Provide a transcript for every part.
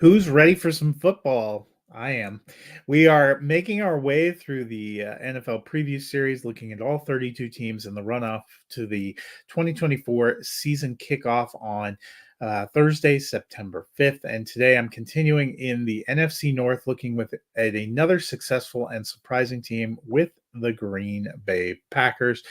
Who's ready for some football? I am. We are making our way through the NFL preview series, looking at all 32 teams in the runoff to the 2024 season kickoff on Thursday, September 5th. And today I'm continuing in the NFC North, looking at another successful and surprising team with the Green Bay Packers.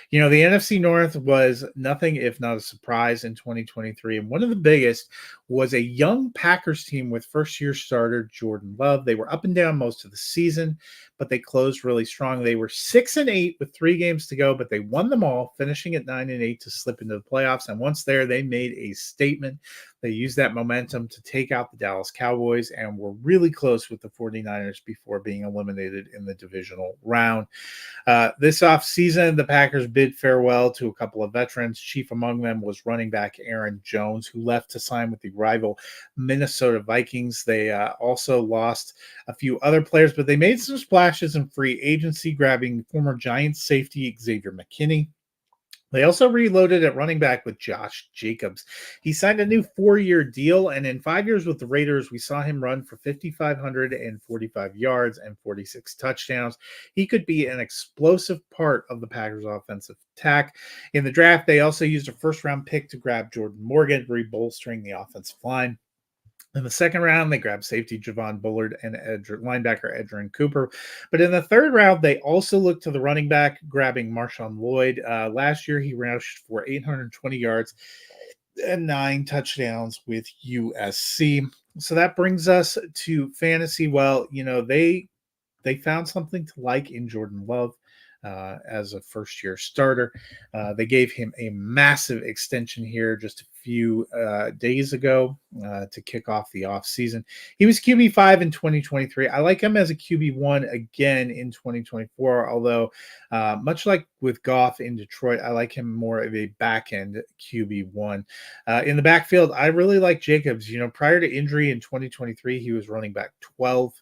You know, the NFC North was nothing if not a surprise in 2023. And one of the biggest was a young Packers team with first year starter Jordan Love. They were up and down most of the season, but they closed really strong. They were 6-8 with 3 games to go, but they won them all, finishing at 9-8 to slip into the playoffs. And once there, they made a statement. They used that momentum to take out the Dallas Cowboys and were really close with the 49ers before being eliminated in the divisional round. This offseason, the Packers bid farewell to a couple of veterans. Chief among them was running back Aaron Jones, who left to sign with the rival Minnesota Vikings. They also lost a few other players, but they made some splashes in free agency, grabbing former Giants safety Xavier McKinney. They also reloaded at running back with Josh Jacobs. He signed a new 4-year deal, and in 5 years with the Raiders, we saw him run for 5,545 yards and 46 touchdowns. He could be an explosive part of the Packers' offensive attack. In the draft, they also used a first-round pick to grab Jordan Morgan, rebolstering the offensive line. In the second round, they grabbed safety Javon Bullard and linebacker Edgerrin Cooper. But in the third round, they also looked to the running back, grabbing Marshawn Lloyd. Last year, he rushed for 820 yards and 9 touchdowns with USC. So that brings us to fantasy. Well, you know, they found something to like in Jordan Love. As a first year starter. They gave him a massive extension here just a few days ago to kick off the offseason. He was QB5 in 2023. I like him as a QB1 again in 2024, although much like with Goff in Detroit, I like him more of a back end QB1. In the backfield, I really like Jacobs. You know, prior to injury in 2023, he was running back 12.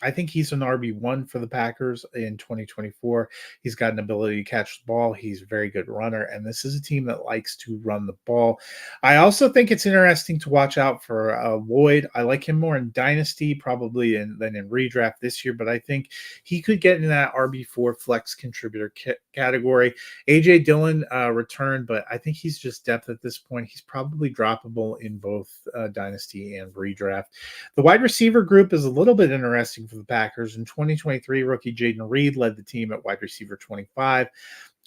I think he's an RB1 for the Packers in 2024. He's got an ability to catch the ball. He's a very good runner, and this is a team that likes to run the ball. I also think it's interesting to watch out for Lloyd. I like him more in Dynasty probably than in redraft this year, but I think he could get in that RB4 flex contributor category. A.J. Dillon returned, but I think he's just depth at this point. He's probably droppable in both Dynasty and redraft. The wide receiver group is a little bit interesting for the Packers. In 2023, rookie Jaden Reed led the team at wide receiver 25.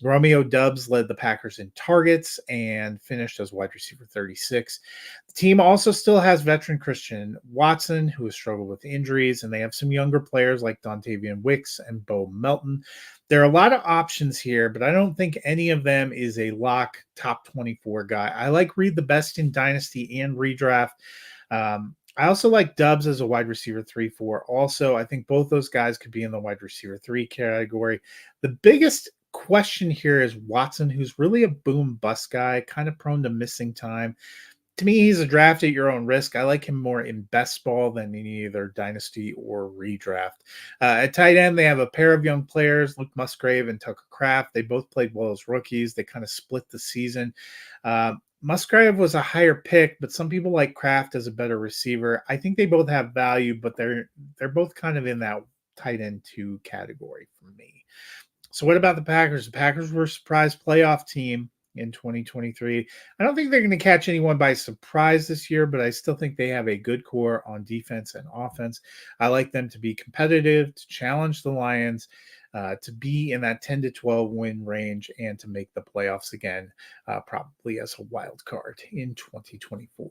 Romeo Doubs led the Packers in targets and finished as wide receiver 36. The team also still has veteran Christian Watson, who has struggled with injuries, and they have some younger players like Dontavian Wicks and Bo Melton. There are a lot of options here, but I don't think any of them is a lock top 24 guy. I like Reed the best in Dynasty and redraft. I also like Doubs as a wide receiver 3-4. Also, I think both those guys could be in the wide receiver 3 category. The biggest question here is Watson, who's really a boom bust guy, kind of prone to missing time. To me, he's a draft at your own risk. I like him more in best ball than in either dynasty or redraft. At tight end, they have a pair of young players, Luke Musgrave and Tucker Kraft. They both played well as rookies. They kind of split the season. Musgrave was a higher pick, but some people like Kraft as a better receiver. I think they both have value, but they're both kind of in that tight end 2 category for me. So what about the Packers? The Packers were a surprise playoff team in 2023. I don't think they're going to catch anyone by surprise this year, but I still think they have a good core on defense and offense. I like them to be competitive, to challenge the Lions, to be in that 10 to 12 win range, and to make the playoffs again, probably as a wild card in 2024.